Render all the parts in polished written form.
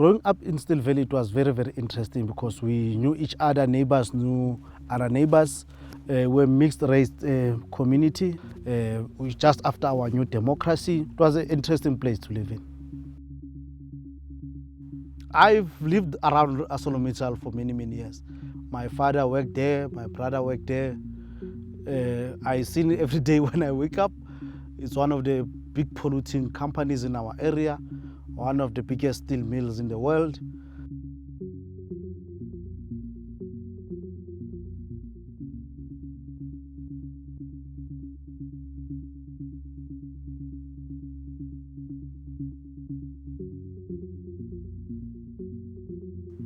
Growing up in Still Valley, it was very, very interesting because we knew each other, neighbors knew other neighbors. We're a mixed-race community. We just after our new democracy. It was an interesting place to live in. I've lived around ArcelorMittal for many, many years. My father worked there, my brother worked there. I see it every day when I wake up. It's one of the big polluting companies in our area, one of the biggest steel mills in the world.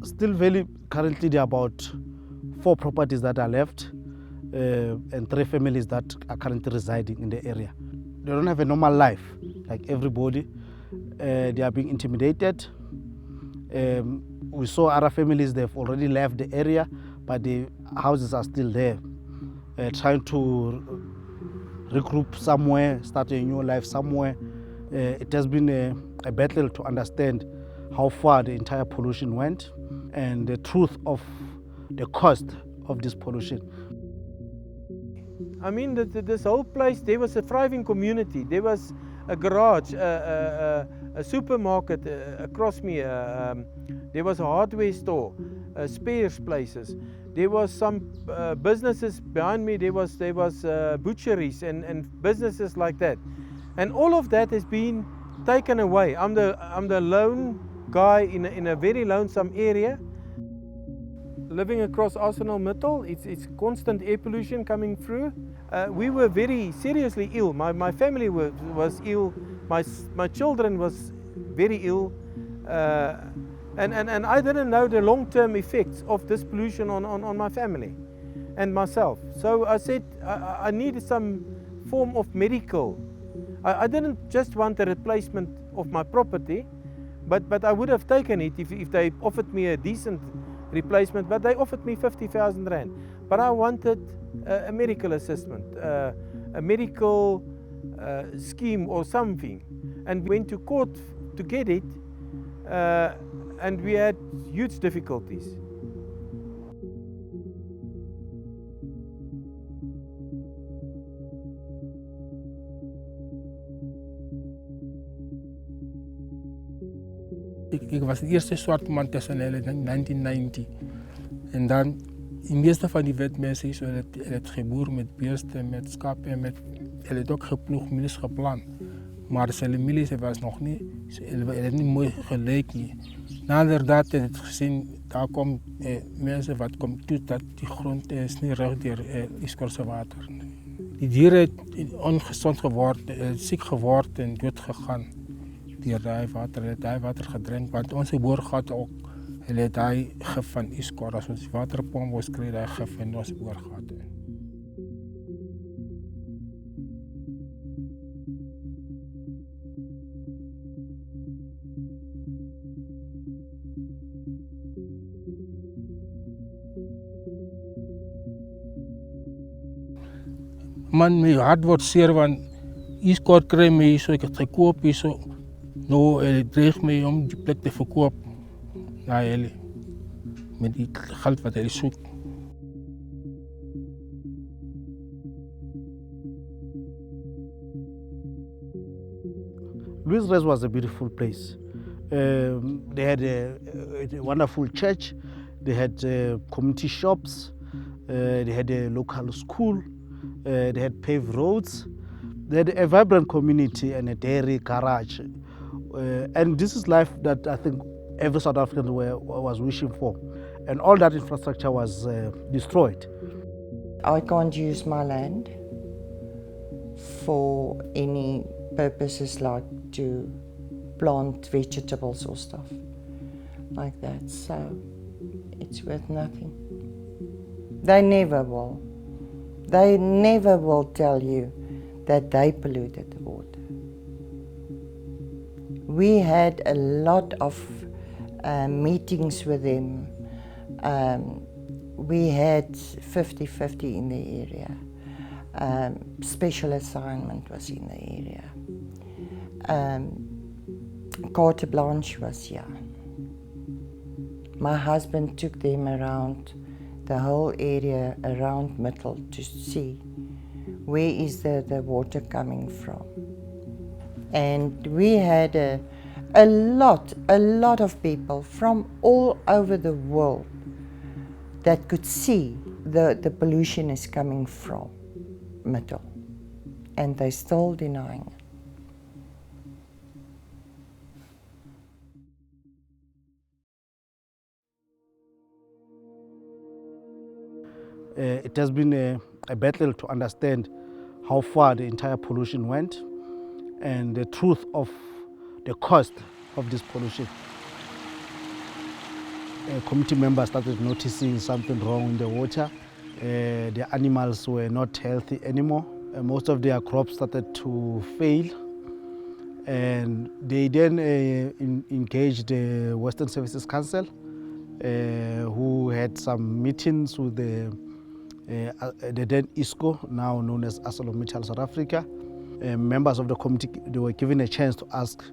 Still Valley, currently there are about 4 properties that are left and 3 families that are currently residing in the area. They don't have a normal life like everybody. They are being intimidated. We saw other families, they've already left the area, but the houses are still there, trying to regroup somewhere, start a new life somewhere. It has been a battle to understand how far the entire pollution went and the truth of the cost of this pollution. I mean, this whole place, there was a thriving community. There was a garage, a supermarket across me. There was a hardware store, spares places. There was some businesses behind me. There was butcheries and businesses like that. And all of that has been taken away. I'm the lone guy in a very lonesome area. Living across ArcelorMittal, it's constant air pollution coming through. We were very seriously ill. My family was ill. My children was very ill. And I didn't know the long-term effects of this pollution on my family and myself. So I said I needed some form of medical. I didn't just want a replacement of my property, but I would have taken it if they offered me a decent replacement, but they offered me 50,000 rand. But I wanted a medical assessment, a medical scheme or something. And we went to court to get it, and we had huge difficulties. Ik was de eerste zwarte man tussen hen in 1990. En dan, in meeste van die wetmensen is het geboer met beesten, met schapen en met... Hij had ook geploegd, milies gepland. Maar zijn milies was nog niet, het had niet mooi geleken. Nadat hij het gezien, daar komen mensen wat komt toe dat die grond is niet recht door Iskorse water. Die dieren zijn ongezond geworden, ziek geworden en dood gegaan. Die water gedrinkt, want onze boer gaat ook hij gif van Iskor. Als ons waterpomp was, kreeg hij gif in onze boer gaat. Man, mijn hart wordt zeer, want Iskor kreeg me zo, ik heb het gekocht zo. Nou, hij dreigt mij om die plek te verkopen. Nou, met die geld wat hij zoekt. Louis Res was a beautiful place. They had a wonderful church. They had community shops. They had a local school. They had paved roads. They had a vibrant community and a dairy garage. And this is life that I think every South African was wishing for. And all that infrastructure was destroyed. I can't use my land for any purposes like to plant vegetables or stuff like that. So it's worth nothing. They never will. They never will tell you that they polluted the water. We had a lot of meetings with them. We had 50-50 in the area. Special assignment was in the area. Carte Blanche was here. My husband took them around the whole area around Mittel to see where is the water coming from. And we had a lot of people from all over the world that could see the pollution is coming from Mittel. And they're still denying it. It has been a battle to understand how far the entire pollution went and the truth of the cost of this pollution. Committee members started noticing something wrong in the water. The animals were not healthy anymore. Most of their crops started to fail. And they then engaged the Western Services Council, who had some meetings with the then ISCO, now known as ArcelorMittal South Africa. Members of the committee, they were given a chance to ask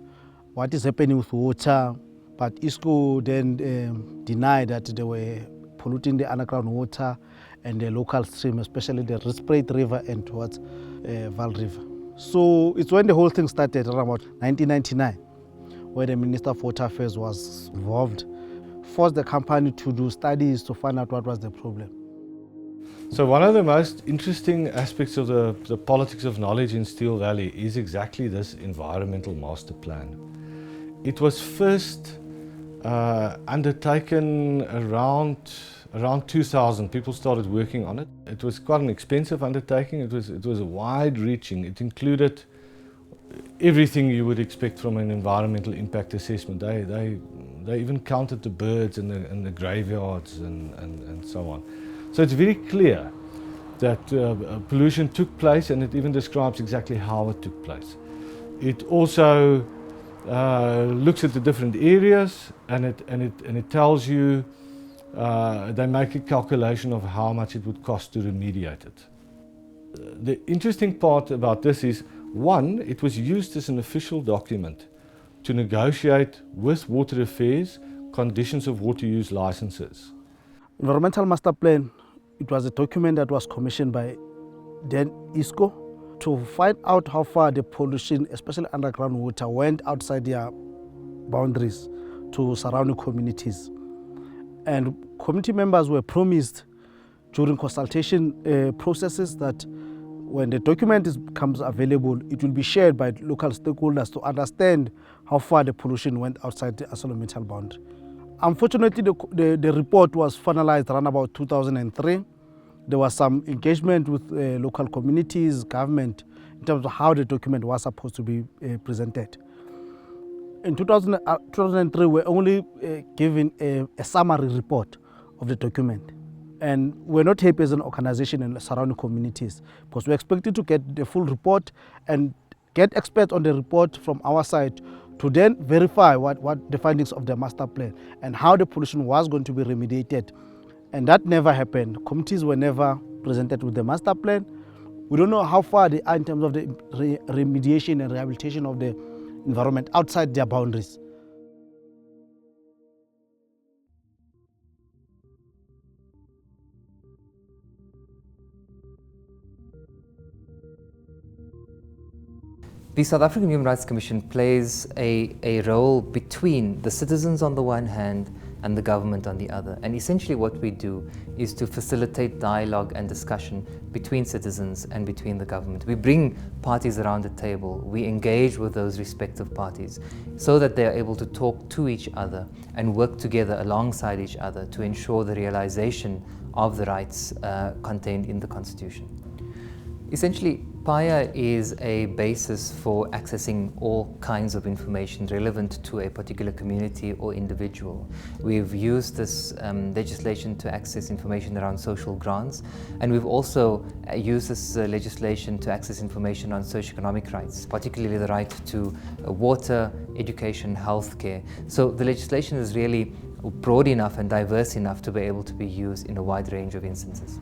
what is happening with water, but ISCO then denied that they were polluting the underground water and the local stream, especially the Rispruit River and towards Vaal River. So it's when the whole thing started around about 1999, where the Minister of Water Affairs was involved, forced the company to do studies to find out what was the problem. So one of the most interesting aspects of the politics of knowledge in Steel Valley is exactly this environmental master plan. It was first undertaken around 2000. People started working on it. It was quite an expensive undertaking. It was wide-reaching. It included everything you would expect from an environmental impact assessment. They even counted the birds and the graveyards and so on. So it's very clear that pollution took place, and it even describes exactly how it took place. It also looks at the different areas, and it tells you, they make a calculation of how much it would cost to remediate it. The interesting part about this is, one, it was used as an official document to negotiate with Water Affairs conditions of water use licenses. Environmental Master Plan, it was a document that was commissioned by then ISCO to find out how far the pollution, especially underground water, went outside their boundaries to surrounding communities. And committee members were promised during consultation processes that when the document becomes available, it will be shared by local stakeholders to understand how far the pollution went outside the ArcelorMittal boundary. Unfortunately, the report was finalized around about 2003. There was some engagement with local communities, government, in terms of how the document was supposed to be presented. In 2003, we were only given a summary report of the document. And we're not happy as an organization and surrounding communities, because we're expected to get the full report and get experts on the report from our side to then verify what the findings of the master plan and how the pollution was going to be remediated. And that never happened. Committees were never presented with the master plan. We don't know how far they are in terms of the remediation and rehabilitation of the environment outside their boundaries. The South African Human Rights Commission plays a role between the citizens on the one hand and the government on the other. And essentially what we do is to facilitate dialogue and discussion between citizens and between the government. We bring parties around the table, we engage with those respective parties so that they are able to talk to each other and work together alongside each other to ensure the realization of the rights contained in the Constitution. Essentially, PAIA is a basis for accessing all kinds of information relevant to a particular community or individual. We've used this legislation to access information around social grants, and we've also used this legislation to access information on socioeconomic rights, particularly the right to water, education, healthcare. So the legislation is really broad enough and diverse enough to be able to be used in a wide range of instances.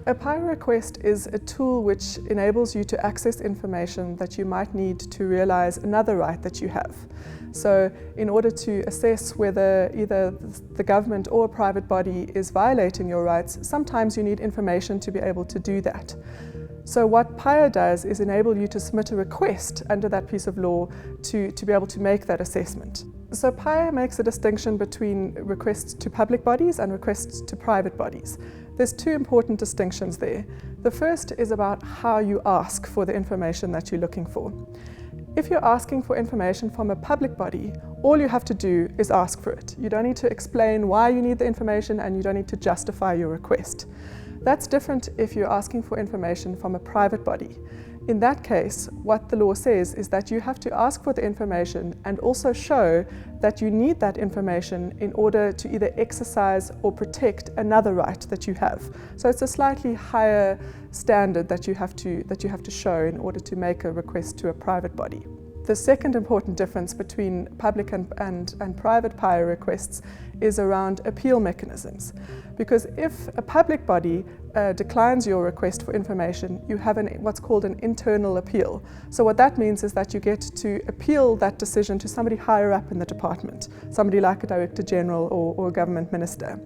A PIA request is a tool which enables you to access information that you might need to realize another right that you have. So in order to assess whether either the government or a private body is violating your rights, sometimes you need information to be able to do that. So what PIA does is enable you to submit a request under that piece of law to be able to make that assessment. So PIA makes a distinction between requests to public bodies and requests to private bodies. There's two important distinctions there. The first is about how you ask for the information that you're looking for. If you're asking for information from a public body, all you have to do is ask for it. You don't need to explain why you need the information, and you don't need to justify your request. That's different if you're asking for information from a private body. In that case, what the law says is that you have to ask for the information and also show that you need that information in order to either exercise or protect another right that you have. So it's a slightly higher standard that you have to show in order to make a request to a private body. The second important difference between public and private PIA requests is around appeal mechanisms. Because if a public body declines your request for information, you have what's called an internal appeal. So what that means is that you get to appeal that decision to somebody higher up in the department, somebody like a Director General or a government minister.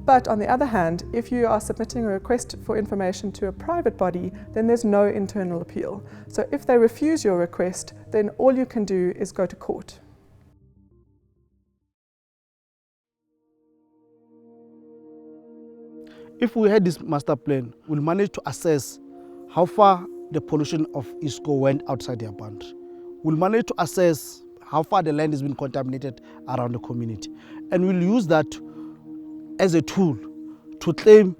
But on the other hand, if you are submitting a request for information to a private body, then there's no internal appeal. So if they refuse your request, then all you can do is go to court. If we had this master plan, we'll manage to assess how far the pollution of ISCO went outside their boundary. We'll manage to assess how far the land has been contaminated around the community. And we'll use that as a tool to claim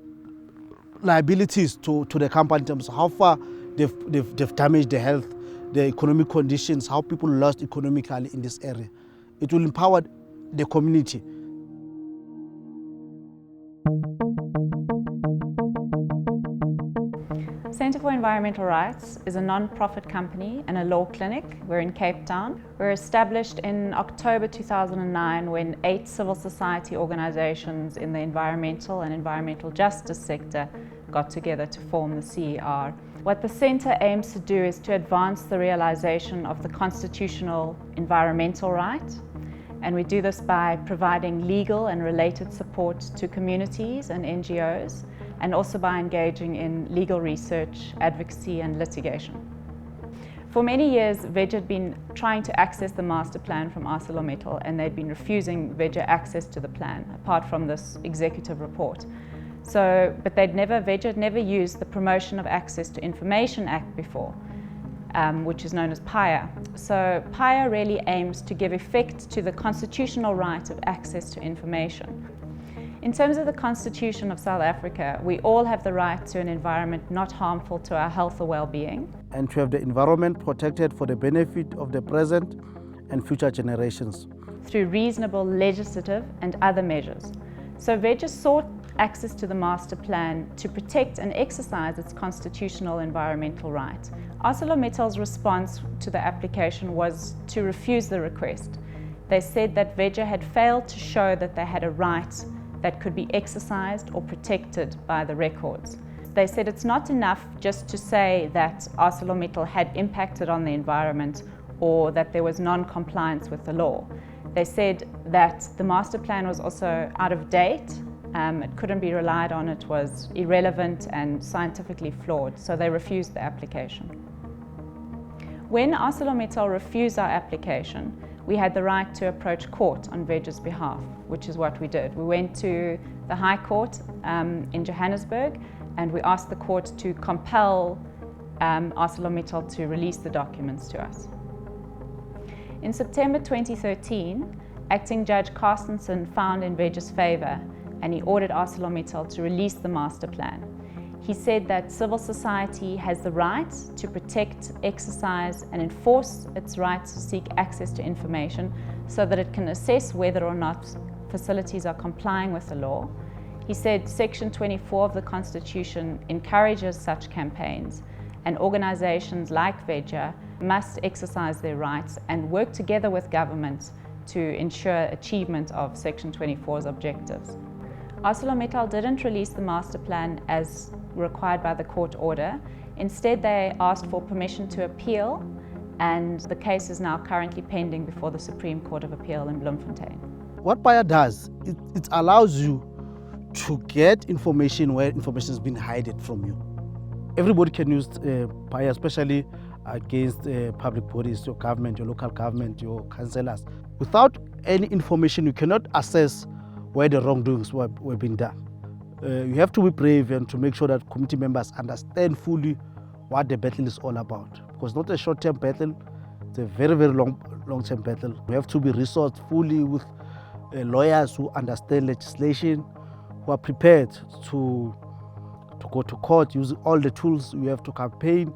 liabilities to the company in terms of how far they've damaged the health, the economic conditions, how people lost economically in this area. It will empower the community. Centre for Environmental Rights is a non-profit company and a law clinic. We're in Cape Town. We're established in October 2009 when 8 civil society organisations in the environmental and environmental justice sector got together to form the CER. What the centre aims to do is to advance the realisation of the constitutional environmental right, and we do this by providing legal and related support to communities and NGOs, and also by engaging in legal research, advocacy and litigation. For many years, VEG had been trying to access the master plan from ArcelorMittal, and they'd been refusing VEG access to the plan, apart from this executive report. But VEG had never used the Promotion of Access to Information Act before, which is known as PIA. So PIA really aims to give effect to the constitutional right of access to information. In terms of the Constitution of South Africa, we all have the right to an environment not harmful to our health or well-being. And to have the environment protected for the benefit of the present and future generations. Through reasonable legislative and other measures. So VEG sought access to the master plan to protect and exercise its constitutional environmental right. ArcelorMittal's response to the application was to refuse the request. They said that VEG had failed to show that they had a right that could be exercised or protected by the records. They said it's not enough just to say that ArcelorMittal had impacted on the environment or that there was non-compliance with the law. They said that the master plan was also out of date, it couldn't be relied on, it was irrelevant and scientifically flawed, so they refused the application. When ArcelorMittal refused our application, we had the right to approach court on VEG's behalf, which is what we did. We went to the High Court in Johannesburg, and we asked the court to compel ArcelorMittal to release the documents to us. In September 2013, Acting Judge Carstensen found in VEG's favour, and he ordered ArcelorMittal to release the master plan. He said that civil society has the right to protect, exercise and enforce its right to seek access to information so that it can assess whether or not facilities are complying with the law. He said Section 24 of the Constitution encourages such campaigns, and organisations like VEG must exercise their rights and work together with government to ensure achievement of Section 24's objectives. ArcelorMittal didn't release the master plan as required by the court order. Instead, they asked for permission to appeal, and the case is now currently pending before the Supreme Court of Appeal in Bloemfontein. What PAIA does, it allows you to get information where information has been hidden from you. Everybody can use PAIA, especially against public bodies, your government, your local government, your councillors. Without any information, you cannot assess where the wrongdoings were being done. You have to be brave and to make sure that committee members understand fully what the battle is all about. Because it's not a short-term battle, it's a very, very long-term battle. We have to be resourced fully with lawyers who understand legislation, who are prepared to go to court using all the tools. You have to campaign,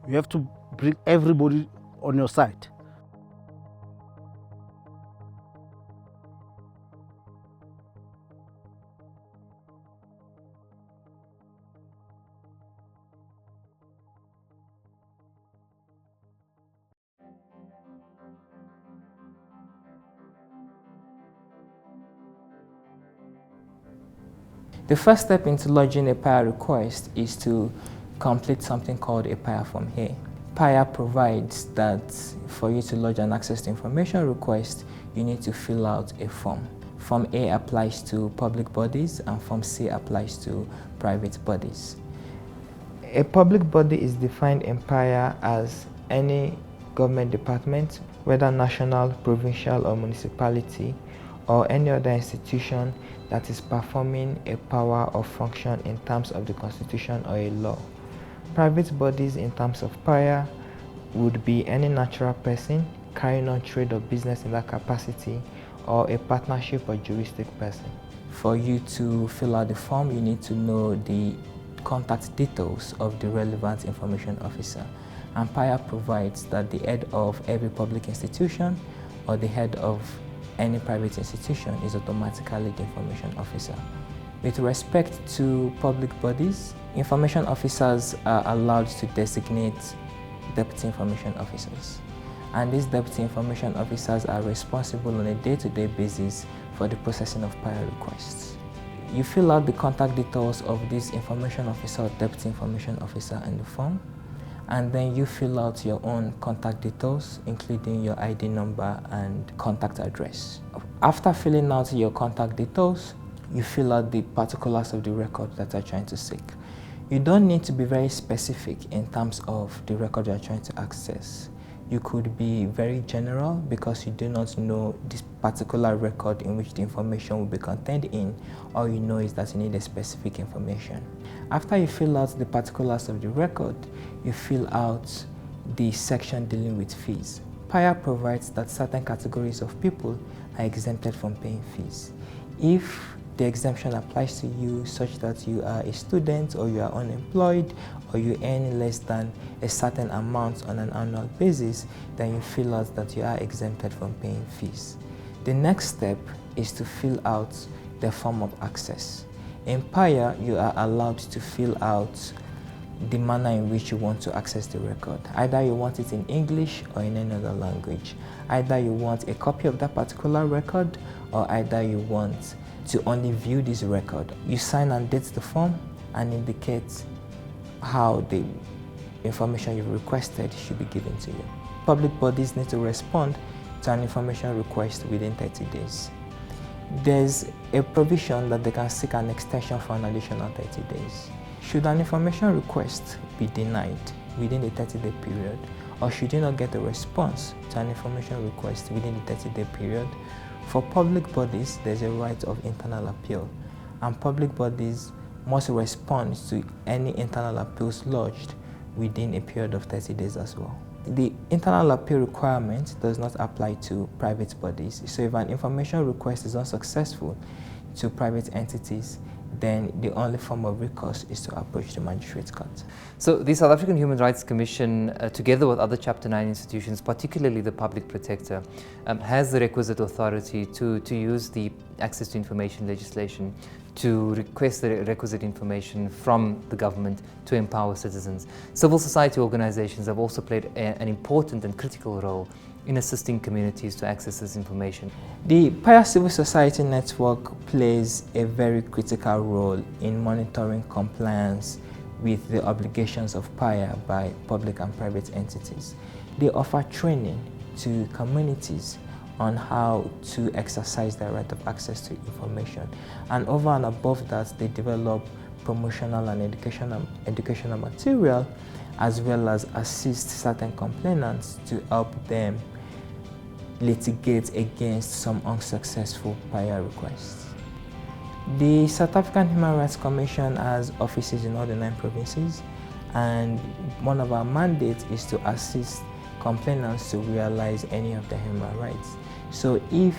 you have to bring everybody on your side. The first step into lodging a PAIA request is to complete something called a PAIA Form A. PAIA provides that for you to lodge an access to information request, you need to fill out a form. Form A applies to public bodies and Form C applies to private bodies. A public body is defined in PAIA as any government department, whether national, provincial or municipality, or any other institution that is performing a power or function in terms of the Constitution or a law. Private bodies in terms of PAIA would be any natural person carrying on trade or business in that capacity, or a partnership or juristic person. For you to fill out the form, you need to know the contact details of the relevant information officer. And PAIA provides that the head of every public institution or the head of any private institution is automatically the information officer. With respect to public bodies, information officers are allowed to designate deputy information officers. And these deputy information officers are responsible on a day-to-day basis for the processing of PAIA requests. You fill out the contact details of this information officer or deputy information officer in the form, and then you fill out your own contact details, including your ID number and contact address. After filling out your contact details, you fill out the particulars of the record that you're trying to seek. You don't need to be very specific in terms of the record you're trying to access. You could be very general because you do not know this particular record in which the information will be contained in. All you know is that you need a specific information. After you fill out the particulars of the record, you fill out the section dealing with fees. PAIA provides that certain categories of people are exempted from paying fees. If the exemption applies to you such that you are a student or you are unemployed or you earn less than a certain amount on an annual basis, then you fill out that you are exempted from paying fees. The next step is to fill out the form of access. In PAIA, you are allowed to fill out the manner in which you want to access the record. Either you want it in English or in any other language. Either you want a copy of that particular record, or either you want to only view this record. You sign and date the form and indicate how the information you've requested should be given to you. Public bodies need to respond to an information request within 30 days. There's a provision that they can seek an extension for an additional 30 days. Should an information request be denied within the 30-day period, or should you not get a response to an information request within the 30-day period, for public bodies, there's a right of internal appeal, and public bodies must respond to any internal appeals lodged within a period of 30 days as well. The internal appeal requirement does not apply to private bodies, so if an information request is unsuccessful to private entities, then the only form of recourse is to approach the magistrate's court. So the South African Human Rights Commission, together with other Chapter 9 institutions, particularly the Public Protector, has the requisite authority to use the access to information legislation to request the requisite information from the government to empower citizens. Civil society organizations have also played an important and critical role in assisting communities to access this information. The PAYA Civil Society Network plays a very critical role in monitoring compliance with the obligations of PAYA by public and private entities. They offer training to communities on how to exercise their right of access to information. And over and above that, they develop promotional and educational material, as well as assist certain complainants to help them litigate against some unsuccessful PAYA requests. The South African Human Rights Commission has offices in all the 9 provinces, and one of our mandates is to assist complainants to realize any of their human rights. So if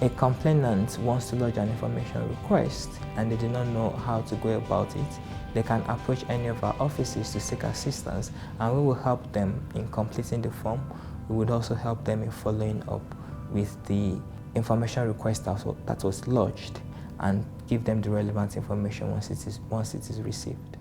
a complainant wants to lodge an information request and they do not know how to go about it, they can approach any of our offices to seek assistance, and we will help them in completing the form. We would also help them in following up with the information request that was lodged, and give them the relevant information once it is received.